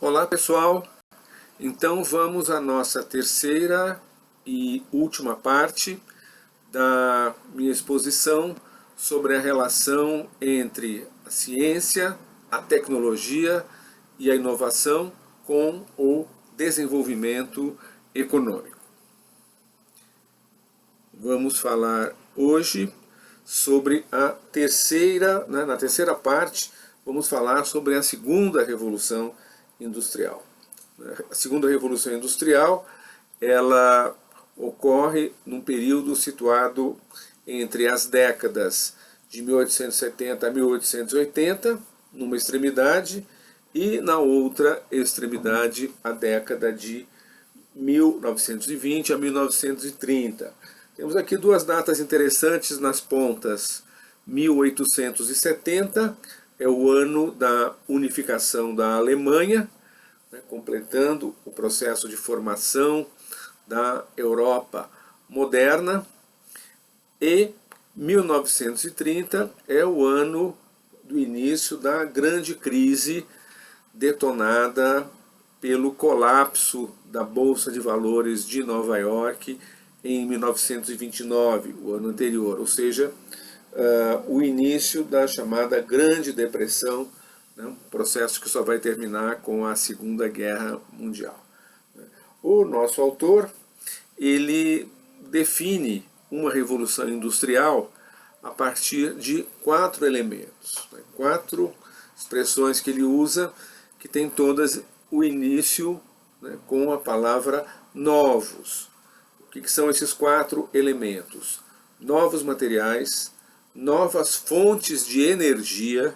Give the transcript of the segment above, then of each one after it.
Olá pessoal, então vamos à nossa terceira e última parte da minha exposição sobre a relação entre a ciência, a tecnologia e a inovação com o desenvolvimento econômico. Vamos falar hoje sobre a terceira, na terceira parte, vamos falar sobre a segunda revolução industrial. A segunda revolução industrial, ela ocorre num período situado entre as décadas de 1870 a 1880, numa extremidade, e na outra extremidade a década de 1920 a 1930. Temos aqui duas datas interessantes nas pontas. 1870 é o ano da unificação da Alemanha, completando o processo de formação da Europa moderna, e 1930 é o ano do início da grande crise detonada pelo colapso da Bolsa de Valores de Nova York em 1929, o ano anterior, ou seja, o início da chamada Grande Depressão, um processo que só vai terminar com a Segunda Guerra Mundial. O nosso autor, ele define uma revolução industrial a partir de 4 elementos, 4 expressões que ele usa, que tem todas o início com a palavra novos. O que são esses 4 elementos? Novos materiais, novas fontes de energia,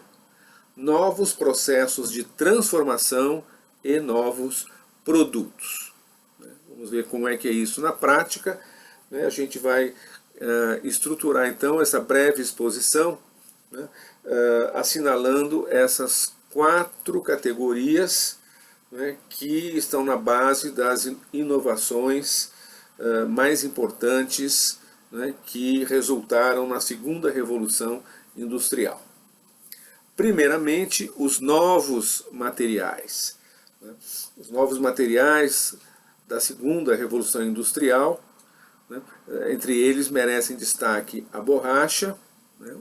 novos processos de transformação e novos produtos. Vamos ver como é que é isso na prática. A gente vai estruturar então essa breve exposição, assinalando essas 4 categorias que estão na base das inovações mais importantes que resultaram na segunda revolução industrial. Primeiramente, os novos materiais. Os novos materiais da segunda revolução industrial, entre eles merecem destaque a borracha.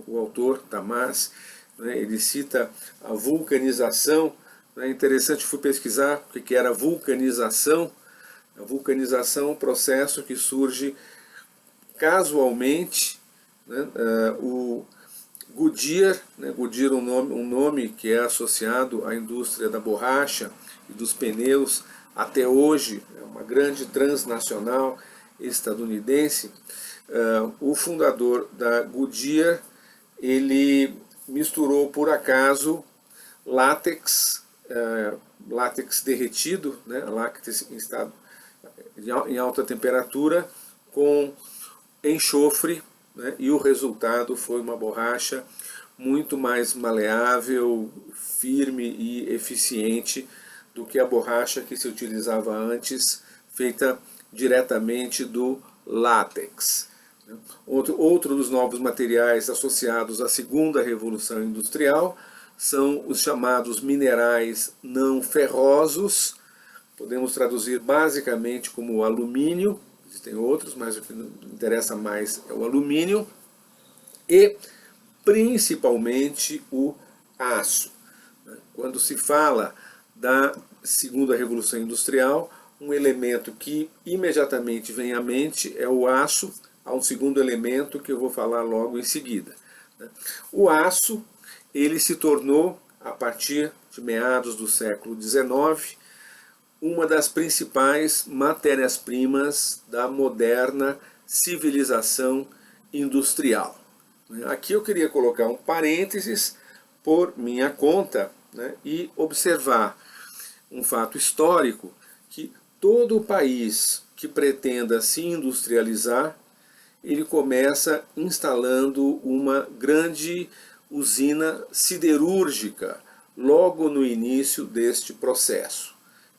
O autor, Tamás, ele cita a vulcanização. É interessante, fui pesquisar o que era vulcanização. A vulcanização é um processo que surge casualmente. O Goodyear, Goodyear é um nome que é associado à indústria da borracha e dos pneus até hoje, é uma grande transnacional estadunidense. O fundador da Goodyear, ele misturou por acaso látex, látex derretido, látex em alta temperatura, com enxofre, e o resultado foi uma borracha muito mais maleável, firme e eficiente do que a borracha que se utilizava antes, feita diretamente do látex. Outro dos novos materiais associados à segunda revolução industrial são os chamados minerais não ferrosos. Podemos traduzir basicamente como alumínio. Existem outros, mas o que interessa mais é o alumínio, e principalmente o aço. Quando se fala da segunda revolução industrial, um elemento que imediatamente vem à mente é o aço. Há um segundo elemento que eu vou falar logo em seguida. O aço, ele se tornou, a partir de meados do século XIX, uma das principais matérias-primas da moderna civilização industrial. Aqui eu queria colocar um parênteses por minha conta, e observar um fato histórico, que todo país que pretenda se industrializar, ele começa instalando uma grande usina siderúrgica logo no início deste processo.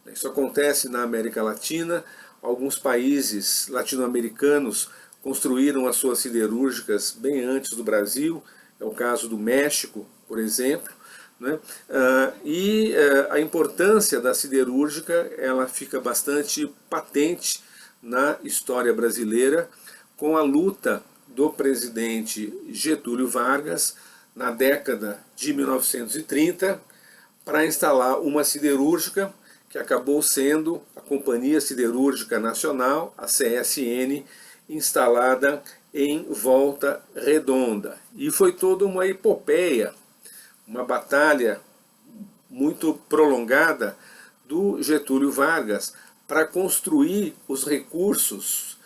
Isso acontece na América Latina. Alguns países latino-americanos construíram as suas siderúrgicas bem antes do Brasil. É o caso do México, por exemplo. né? A importância da siderúrgica ela fica bastante patente na história brasileira com a luta do presidente Getúlio Vargas na década de 1930 para instalar uma siderúrgica que acabou sendo a Companhia Siderúrgica Nacional, a CSN, instalada em Volta Redonda. E foi toda uma epopeia, uma batalha muito prolongada do Getúlio Vargas para construir os recursos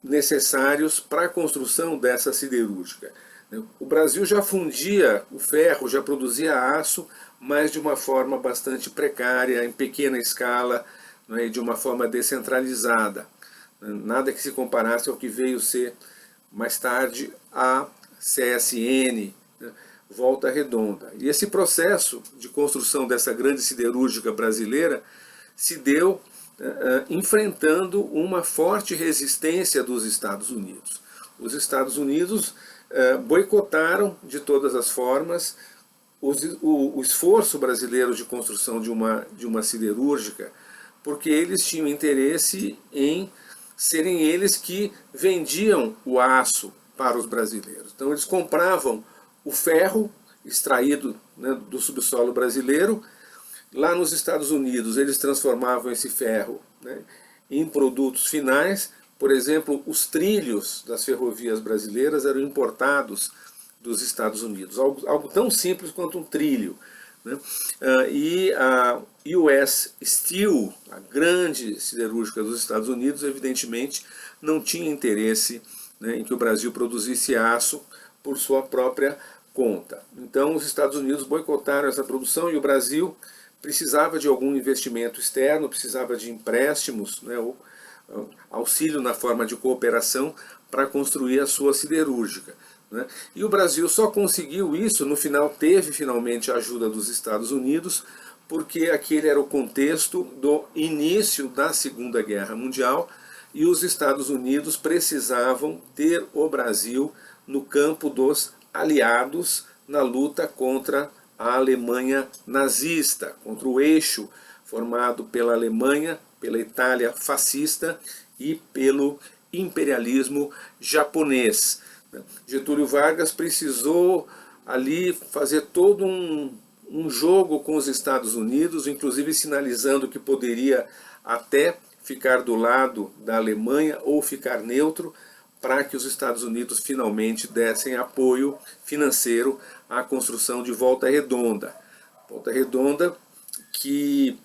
necessários para a construção dessa siderúrgica. O Brasil já fundia o ferro, já produzia aço, mas de uma forma bastante precária, em pequena escala, né, e de uma forma descentralizada. Nada que se comparasse ao que veio ser mais tarde a CSN, né, Volta Redonda. E esse processo de construção dessa grande siderúrgica brasileira se deu enfrentando uma forte resistência dos Estados Unidos. Os Estados Unidos boicotaram de todas as formas o esforço brasileiro de construção de uma siderúrgica, porque eles tinham interesse em serem eles que vendiam o aço para os brasileiros. Então eles compravam o ferro extraído, né, do subsolo brasileiro. Lá nos Estados Unidos eles transformavam esse ferro, né, em produtos finais. Por exemplo, os trilhos das ferrovias brasileiras eram importados dos Estados Unidos, algo tão simples quanto um trilho, né? E a US Steel, a grande siderúrgica dos Estados Unidos, evidentemente não tinha interesse, né, em que o Brasil produzisse aço por sua própria conta. Então os Estados Unidos boicotaram essa produção e o Brasil precisava de algum investimento externo, precisava de empréstimos, né, ou auxílio na forma de cooperação para construir a sua siderúrgica, né? E o Brasil só conseguiu isso, no final teve finalmente a ajuda dos Estados Unidos, porque aquele era o contexto do início da Segunda Guerra Mundial e os Estados Unidos precisavam ter o Brasil no campo dos aliados na luta contra a Alemanha nazista, contra o eixo formado pela Alemanha, pela Itália fascista e pelo imperialismo japonês. Getúlio Vargas precisou ali fazer todo um jogo com os Estados Unidos, inclusive sinalizando que poderia até ficar do lado da Alemanha ou ficar neutro, para que os Estados Unidos finalmente dessem apoio financeiro à construção de Volta Redonda. Volta Redonda que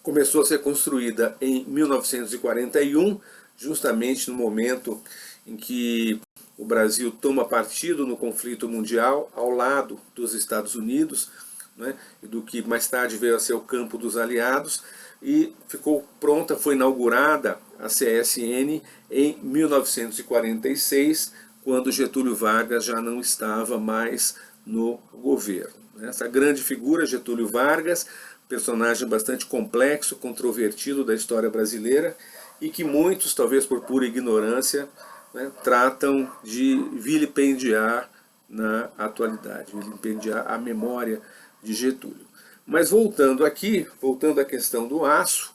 começou a ser construída em 1941, justamente no momento em que o Brasil toma partido no conflito mundial ao lado dos Estados Unidos, né, e do que mais tarde veio a ser o campo dos aliados, e ficou pronta, foi inaugurada a CSN em 1946, quando Getúlio Vargas já não estava mais no governo. Essa grande figura, Getúlio Vargas, personagem bastante complexo, controvertido da história brasileira, e que muitos, talvez por pura ignorância, né, tratam de vilipendiar na atualidade, vilipendiar a memória de Getúlio. Mas voltando aqui, voltando à questão do aço,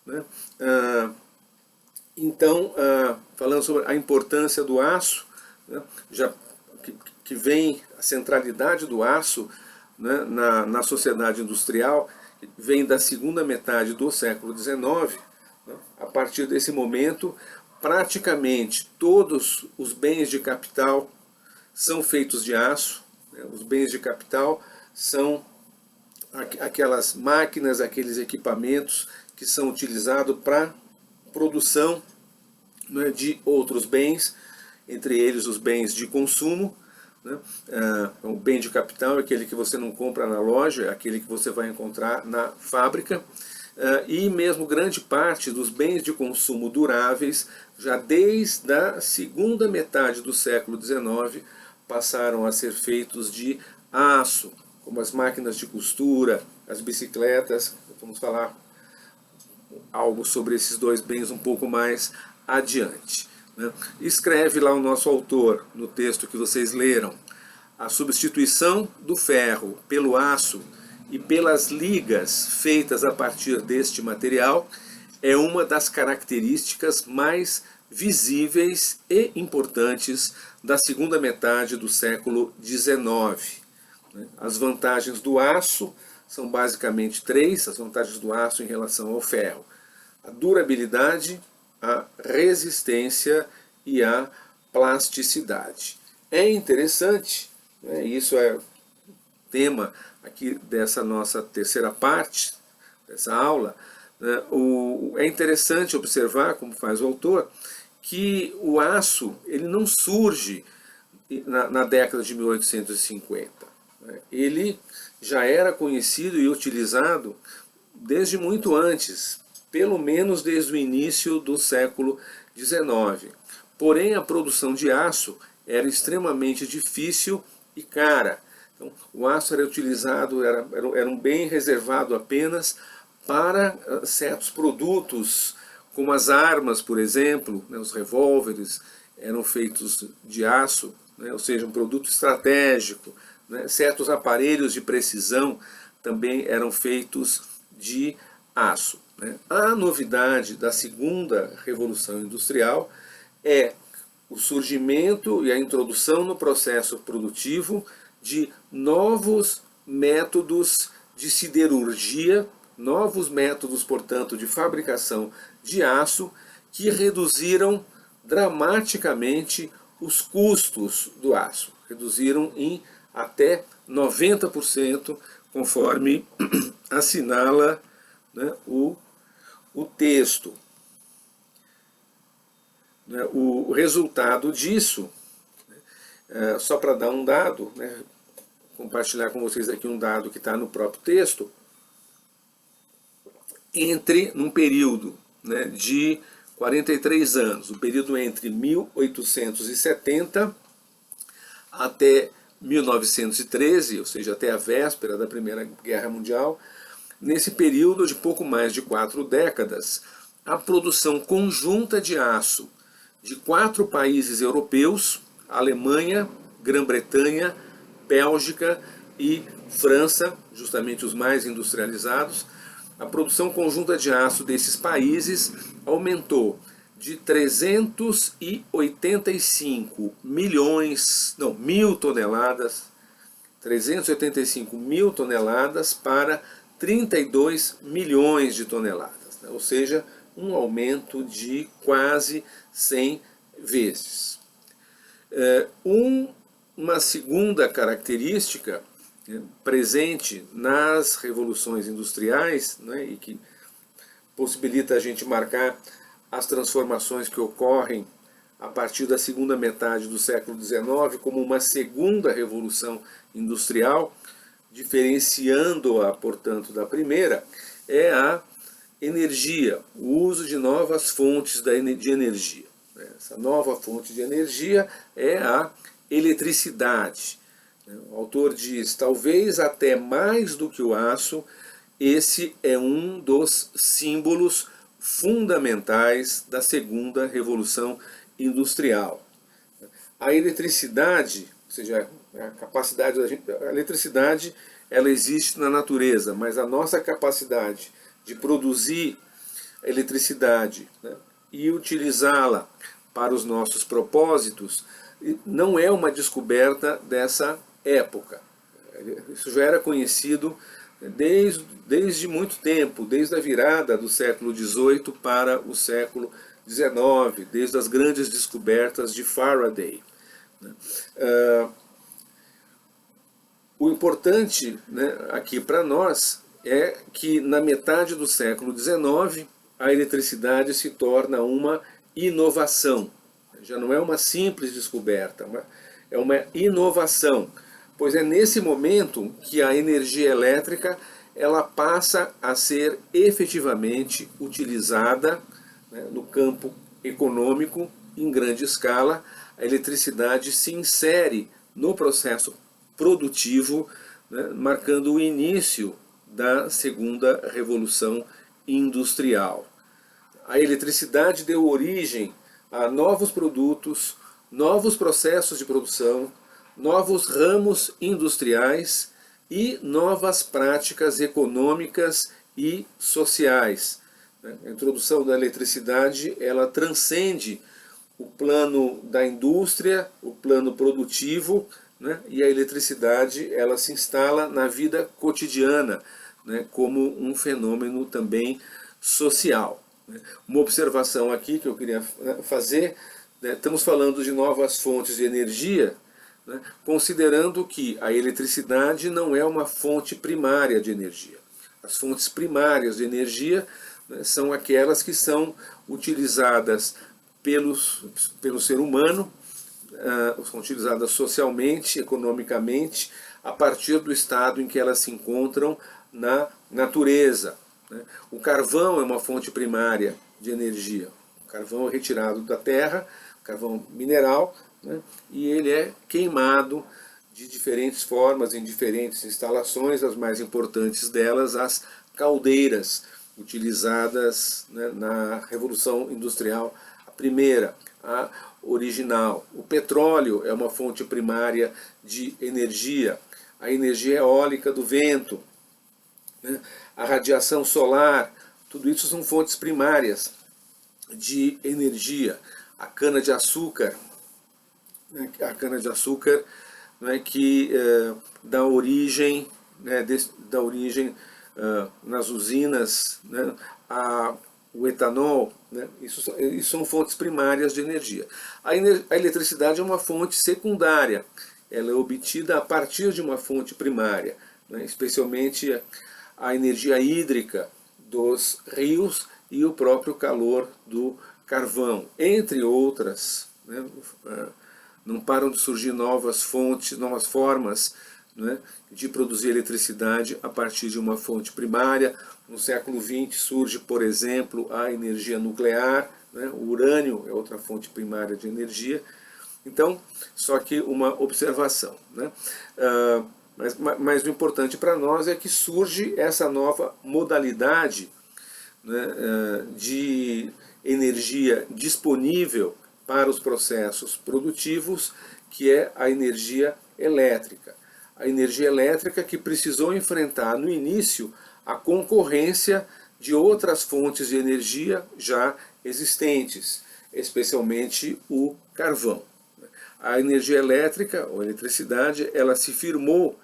né, então, falando sobre a importância do aço, né, já que vem a centralidade do aço, né, na sociedade industrial, vem da segunda metade do século XIX. Né, a partir desse momento, praticamente todos os bens de capital são feitos de aço, né, os bens de capital são aquelas máquinas, aqueles equipamentos que são utilizados para produção, né, de outros bens, entre eles os bens de consumo, né? O bem de capital é aquele que você não compra na loja, é aquele que você vai encontrar na fábrica, e mesmo grande parte dos bens de consumo duráveis, já desde a segunda metade do século XIX, passaram a ser feitos de aço, como as máquinas de costura, as bicicletas. Vamos falar algo sobre esses dois bens um pouco mais adiante, né? Escreve lá o nosso autor, no texto que vocês leram: A substituição do ferro pelo aço e pelas ligas feitas a partir deste material é uma das características mais visíveis e importantes da segunda metade do século XIX. As vantagens do aço são basicamente três, as vantagens do aço em relação ao ferro: a durabilidade, a resistência e a plasticidade. É interessante, isso é tema aqui dessa nossa terceira parte, dessa aula, é interessante observar, como faz o autor, que o aço ele não surge na década de 1850. Ele já era conhecido e utilizado desde muito antes, pelo menos desde o início do século XIX. Porém, a produção de aço era extremamente difícil e cara. Então, o aço era utilizado, era um bem reservado apenas para certos produtos, como as armas, por exemplo, os revólveres eram feitos de aço, ou seja, um produto estratégico. Certos aparelhos de precisão também eram feitos de aço. A novidade da segunda revolução industrial é o surgimento e a introdução no processo produtivo de novos métodos de siderurgia, novos métodos, portanto, de fabricação de aço, que reduziram dramaticamente os custos do aço. Reduziram em até 90%, conforme assinala o texto. O resultado disso, só para dar um dado, compartilhar com vocês aqui um dado que está no próprio texto, num período de 43 anos, o período entre 1870 até 1913, ou seja, até a véspera da Primeira Guerra Mundial, nesse período de pouco mais de 4 décadas, a produção conjunta de aço de 4 países europeus, Alemanha, Grã-Bretanha, Bélgica e França, justamente os mais industrializados, a produção conjunta de aço desses países aumentou de 385 mil toneladas, 385 mil toneladas para 32 milhões de toneladas, ou seja, um aumento de quase 100 vezes. Uma segunda característica presente nas revoluções industriais, e que possibilita a gente marcar as transformações que ocorrem a partir da segunda metade do século XIX como uma segunda revolução industrial, diferenciando-a, portanto, da primeira, é a energia, o uso de novas fontes de energia. Essa nova fonte de energia é a eletricidade. O autor diz, talvez até mais do que o aço, esse é um dos símbolos fundamentais da segunda revolução industrial. A eletricidade, ou seja, a capacidade da gente, a eletricidade, ela existe na natureza, mas a nossa capacidade de produzir eletricidade e utilizá-la para os nossos propósitos não é uma descoberta dessa época. Isso já era conhecido desde muito tempo, desde a virada do século XVIII para o século XIX, desde as grandes descobertas de Faraday. O importante aqui para nós é que na metade do século XIX a eletricidade se torna uma inovação. Já não é uma simples descoberta, é uma inovação, pois é nesse momento que a energia elétrica ela passa a ser efetivamente utilizada no campo econômico em grande escala. A eletricidade se insere no processo produtivo, marcando o início da segunda revolução industrial. A eletricidade deu origem a novos produtos, novos processos de produção, novos ramos industriais e novas práticas econômicas e sociais. A introdução da eletricidade, ela transcende o plano da indústria, o plano produtivo, né? E a eletricidade, ela se instala na vida cotidiana, né? Como um fenômeno também social. Uma observação aqui que eu queria fazer, né? Estamos falando de novas fontes de energia, né? Considerando que a eletricidade não é uma fonte primária de energia. As fontes primárias de energia, né, são aquelas que são utilizadas pelo ser humano, são utilizadas socialmente, economicamente, a partir do estado em que elas se encontram na natureza. O carvão é uma fonte primária de energia. O carvão é retirado da terra, carvão mineral, né, e ele é queimado de diferentes formas, em diferentes instalações, as mais importantes delas, as caldeiras, utilizadas, né, na Revolução Industrial, a primeira, a original. O petróleo é uma fonte primária de energia, a energia eólica do vento, né, a radiação solar, tudo isso são fontes primárias de energia. A cana-de-açúcar, né, né, que dá origem, né, nas usinas, né, o etanol, né, isso são fontes primárias de energia. A eletricidade é uma fonte secundária, ela é obtida a partir de uma fonte primária, né, especialmente a energia hídrica dos rios e o próprio calor do carvão, entre outras, né. Não param de surgir novas fontes, novas formas, né, de produzir eletricidade a partir de uma fonte primária. No século XX surge, por exemplo, a energia nuclear, né, o urânio é outra fonte primária de energia. Então, só que uma observação, né, mas o importante para nós é que surge essa nova modalidade, né, de energia disponível para os processos produtivos, que é a energia elétrica. A energia elétrica que precisou enfrentar no início a concorrência de outras fontes de energia já existentes, especialmente o carvão. A energia elétrica, ou eletricidade, ela se firmou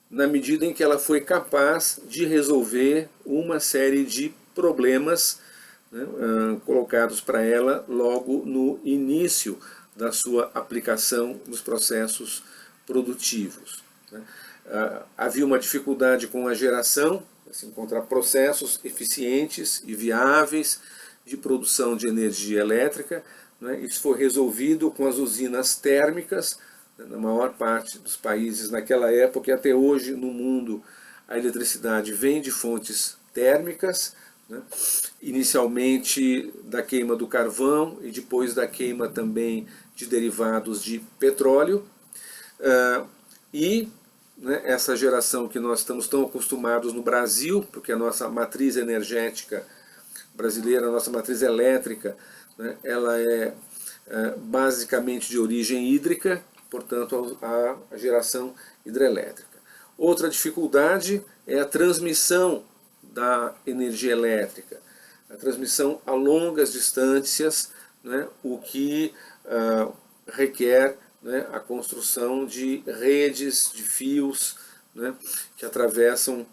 na medida em que ela foi capaz de resolver uma série de problemas, né, colocados para ela logo no início da sua aplicação nos processos produtivos. Havia uma dificuldade com a geração, se encontrar processos eficientes e viáveis de produção de energia elétrica, né. Isso foi resolvido com as usinas térmicas, né, na maior parte dos países naquela época, e até hoje no mundo a eletricidade vem de fontes térmicas, né, inicialmente da queima do carvão e depois da queima também de derivados de petróleo, né, essa geração que nós estamos tão acostumados no Brasil, porque a nossa matriz energética brasileira, a nossa matriz elétrica, né, ela é basicamente de origem hídrica, portanto a geração hidrelétrica. Outra dificuldade é a transmissão da energia elétrica, a transmissão a longas distâncias, né, o que requer, né, a construção de redes, de fios, né, que atravessam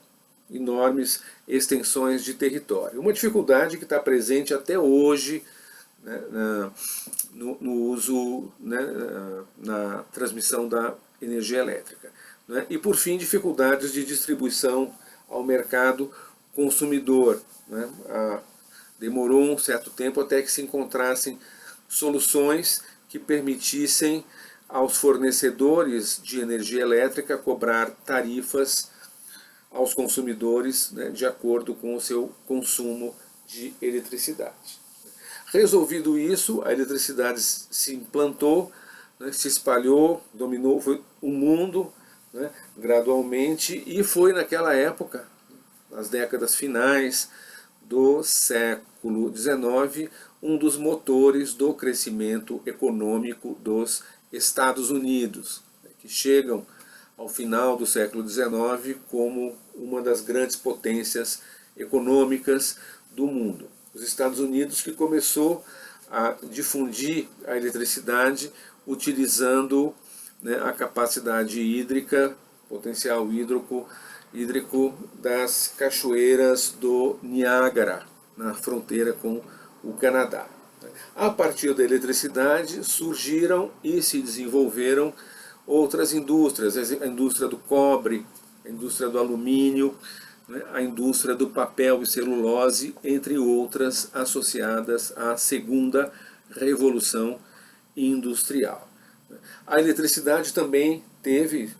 enormes extensões de território. Uma dificuldade que está presente até hoje, né, no uso, né, na transmissão da energia elétrica, né. E por fim, dificuldades de distribuição ao mercado consumidor, né. Demorou um certo tempo até que se encontrassem soluções que permitissem aos fornecedores de energia elétrica cobrar tarifas aos consumidores, né, de acordo com o seu consumo de eletricidade. Resolvido isso, a eletricidade se implantou, né, se espalhou, dominou o mundo, né, gradualmente, e foi naquela época, nas décadas finais do século XIX, um dos motores do crescimento econômico dos Estados Unidos. que chegam ao final do século XIX como uma das grandes potências econômicas do mundo. Os Estados Unidos, que começou a difundir a eletricidade utilizando, né, a capacidade hídrica, potencial hídrico das cachoeiras do Niágara, na fronteira com o Canadá. A partir da eletricidade surgiram e se desenvolveram outras indústrias, a indústria do cobre, a indústria do alumínio, né, a indústria do papel e celulose, entre outras associadas à segunda revolução industrial. A eletricidade também teve,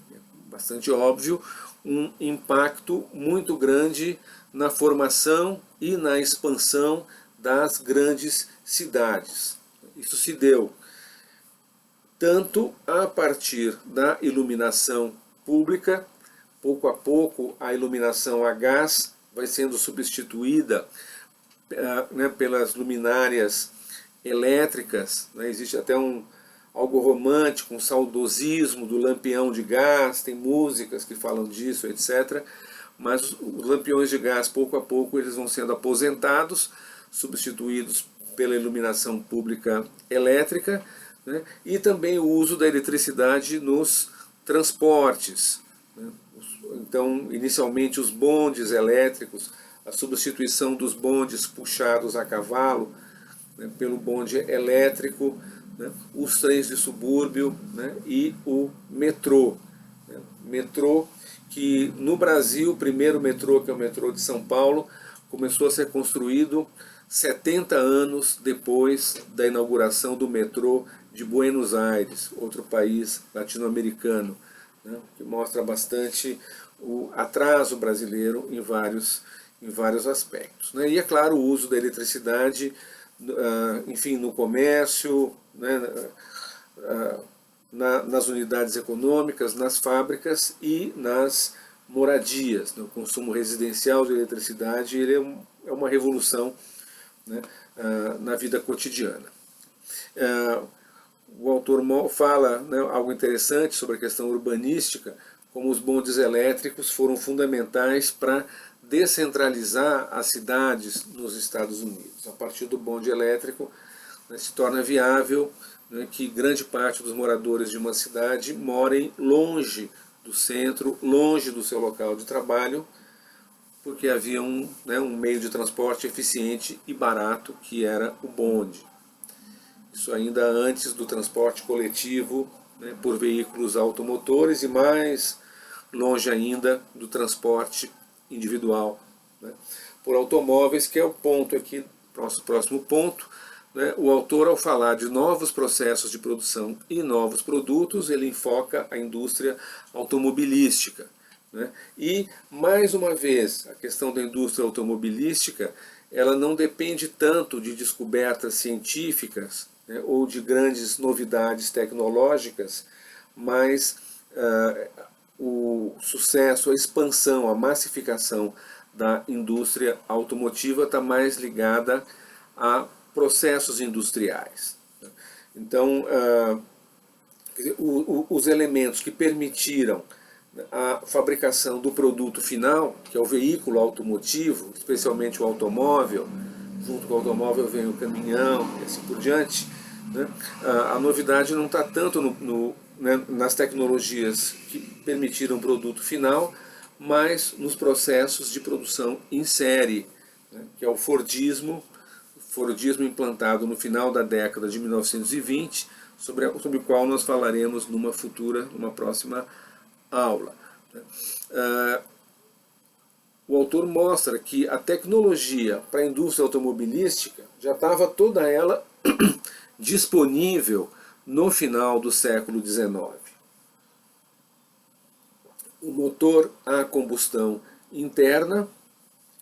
bastante óbvio, um impacto muito grande na formação e na expansão das grandes cidades. Isso se deu tanto a partir da iluminação pública. Pouco a pouco a iluminação a gás vai sendo substituída, né, pelas luminárias elétricas, né? Existe até algo romântico, um saudosismo do lampião de gás, tem músicas que falam disso, etc. Mas os lampiões de gás, pouco a pouco, eles vão sendo aposentados, substituídos pela iluminação pública elétrica, né? E também o uso da eletricidade nos transportes, né? Então, inicialmente, os bondes elétricos, a substituição dos bondes puxados a cavalo, né, pelo bonde elétrico, né, os trens de subúrbio, né, e o metrô. Né, metrô que no Brasil, o primeiro metrô, que é o metrô de São Paulo, começou a ser construído 70 anos depois da inauguração do metrô de Buenos Aires, outro país latino-americano, né, que mostra bastante o atraso brasileiro em vários aspectos. Né. E é claro, o uso da eletricidade, enfim, no comércio, né, nas unidades econômicas, nas fábricas e nas moradias. O consumo residencial de eletricidade, ele é uma revolução, né, na vida cotidiana. O autor fala, né, algo interessante sobre a questão urbanística, como os bondes elétricos foram fundamentais para descentralizar as cidades nos Estados Unidos. A partir do bonde elétrico, né, se torna viável, né, que grande parte dos moradores de uma cidade morem longe do centro, longe do seu local de trabalho, porque havia um meio de transporte eficiente e barato, que era o bonde. Isso ainda antes do transporte coletivo, né, por veículos automotores, e mais longe ainda do transporte individual, né, por automóveis, que é o ponto aqui, próximo ponto. Né, o autor, ao falar de novos processos de produção e novos produtos, ele enfoca a indústria automobilística. Né, e, mais uma vez, a questão da indústria automobilística, ela não depende tanto de descobertas científicas, né, ou de grandes novidades tecnológicas, mas o sucesso, a expansão, a massificação da indústria automotiva está mais ligada a processos industriais. Então, os elementos que permitiram a fabricação do produto final, que é o veículo automotivo, especialmente o automóvel, junto com o automóvel vem o caminhão e assim por diante, né? A novidade não está tanto né, nas tecnologias que permitiram o produto final, mas nos processos de produção em série, né, que é o Fordismo implantado no final da década de 1920, sobre o qual nós falaremos numa próxima aula. O autor mostra que a tecnologia para a indústria automobilística já estava toda ela disponível no final do século XIX. O motor a combustão interna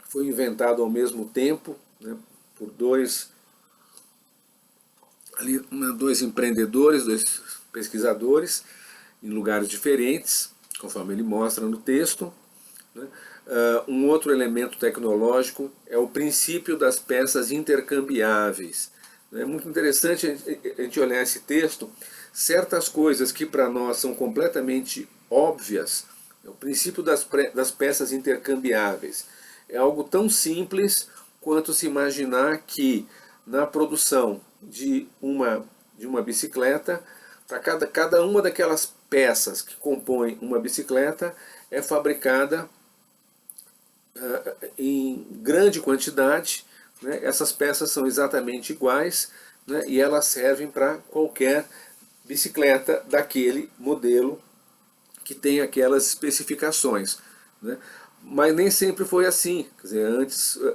foi inventado ao mesmo tempo, né, por dois empreendedores, dois pesquisadores, em lugares diferentes, conforme ele mostra no texto. Né. Um outro elemento tecnológico é o princípio das peças intercambiáveis. É muito interessante a gente olhar esse texto certas coisas que para nós são completamente óbvias, o princípio das peças intercambiáveis, é algo tão simples quanto se imaginar que na produção de uma bicicleta, para cada uma daquelas peças que compõem uma bicicleta, é fabricada em grande quantidade, né? Essas peças são exatamente iguais, né? E elas servem para qualquer bicicleta daquele modelo que tem aquelas especificações, né? Mas nem sempre foi assim. Quer dizer,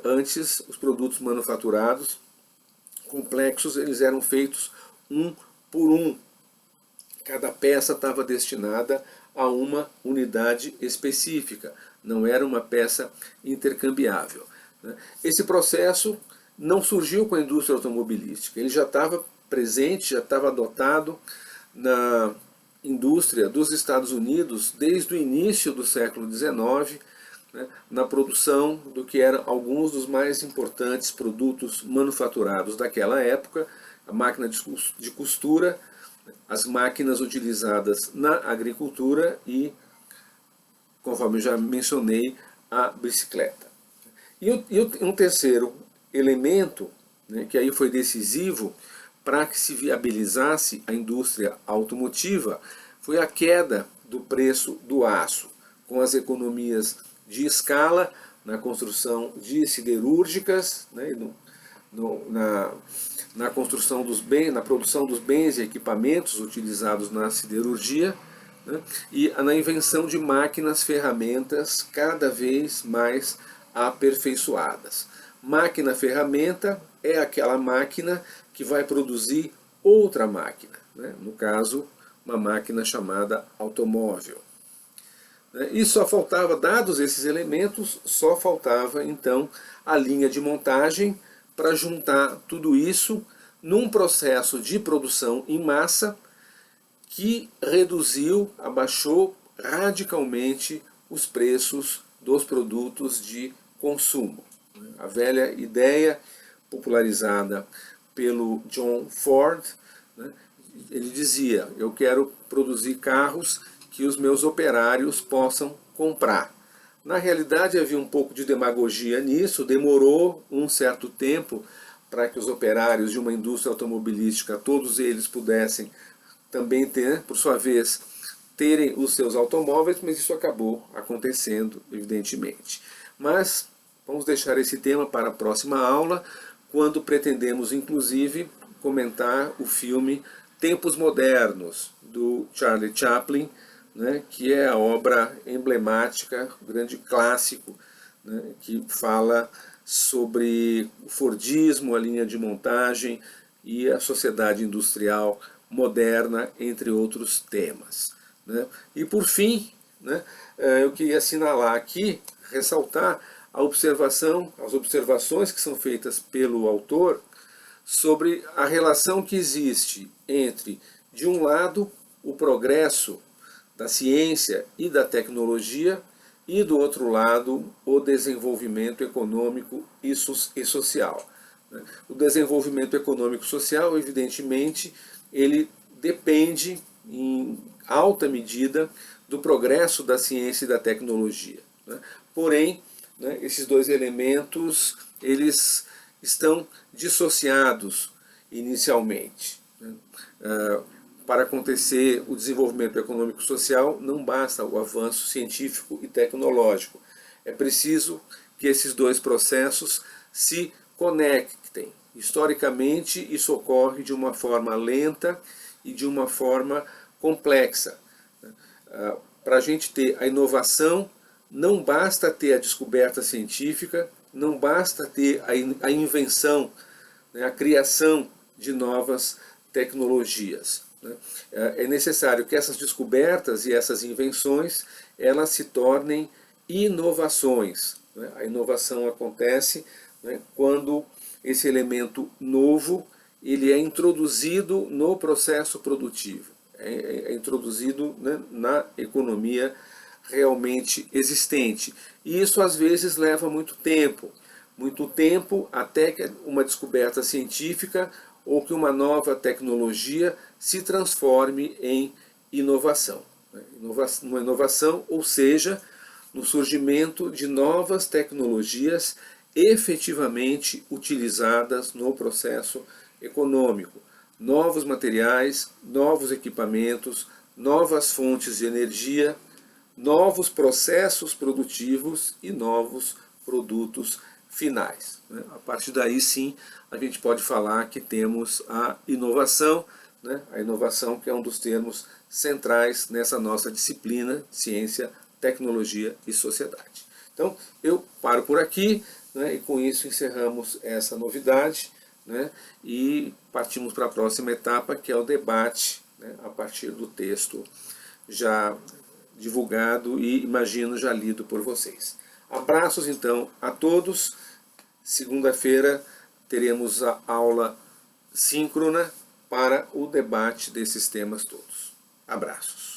antes os produtos manufaturados complexos, eles eram feitos um por um. Cada peça estava destinada a uma unidade específica, não era uma peça intercambiável, né? Esse processo não surgiu com a indústria automobilística, ele já estava presente, já estava adotado na indústria dos Estados Unidos desde o início do século XIX, né, na produção do que eram alguns dos mais importantes produtos manufaturados daquela época, a máquina de costura, as máquinas utilizadas na agricultura e, conforme eu já mencionei, a bicicleta. E um terceiro elemento, né, que aí foi decisivo para que se viabilizasse a indústria automotiva, foi a queda do preço do aço, com as economias de escala na construção de siderúrgicas, né, na construção dos bens, na produção dos bens e equipamentos utilizados na siderurgia, né, e na invenção de máquinas, ferramentas cada vez mais aperfeiçoadas. Máquina-ferramenta é aquela máquina que vai produzir outra máquina, né, no caso, uma máquina chamada automóvel. E só faltava, dados esses elementos, só faltava então a linha de montagem para juntar tudo isso num processo de produção em massa que reduziu, abaixou radicalmente os preços dos produtos de consumo. A velha ideia popularizada pelo John Ford, né, ele dizia: eu quero produzir carros que os meus operários possam comprar. Na realidade havia um pouco de demagogia nisso, demorou um certo tempo para que os operários de uma indústria automobilística, todos eles pudessem também ter, por sua vez, terem os seus automóveis, mas isso acabou acontecendo, evidentemente. Mas vamos deixar esse tema para a próxima aula, quando pretendemos, inclusive, comentar o filme Tempos Modernos, do Charlie Chaplin, né, que é a obra emblemática, o grande clássico, né, que fala sobre o Fordismo, a linha de montagem e a sociedade industrial moderna, entre outros temas, né. E por fim, né, eu queria assinalar aqui, ressaltar as observações que são feitas pelo autor sobre a relação que existe entre, de um lado, o progresso da ciência e da tecnologia, e do outro lado, o desenvolvimento econômico e social. O desenvolvimento econômico e social, evidentemente, ele depende em alta medida do progresso da ciência e da tecnologia. Porém, esses dois elementos, eles estão dissociados inicialmente. Para acontecer o desenvolvimento econômico e social, não basta o avanço científico e tecnológico. É preciso que esses dois processos se conectem. Historicamente, isso ocorre de uma forma lenta e de uma forma complexa. Para a gente ter a inovação, não basta ter a descoberta científica, não basta ter a invenção, a criação de novas tecnologias. É necessário que essas descobertas e essas invenções elas se tornem inovações. A inovação acontece quando esse elemento novo ele é introduzido no processo produtivo, é introduzido na economia realmente existente. E isso às vezes leva muito tempo até que uma descoberta científica ou que uma nova tecnologia se transforme em inovação. Uma inovação, ou seja, no surgimento de novas tecnologias efetivamente utilizadas no processo econômico. Novos materiais, novos equipamentos, novas fontes de energia, novos processos produtivos e novos produtos finais. A partir daí, sim, a gente pode falar que temos a inovação, a inovação que é um dos termos centrais nessa nossa disciplina, ciência, tecnologia e sociedade. Então, eu paro por aqui, e com isso encerramos essa novidade, e partimos para a próxima etapa, que é o debate, a partir do texto já divulgado e, imagino, já lido por vocês. Abraços, então, a todos. Segunda-feira teremos a aula síncrona para o debate desses temas todos. Abraços.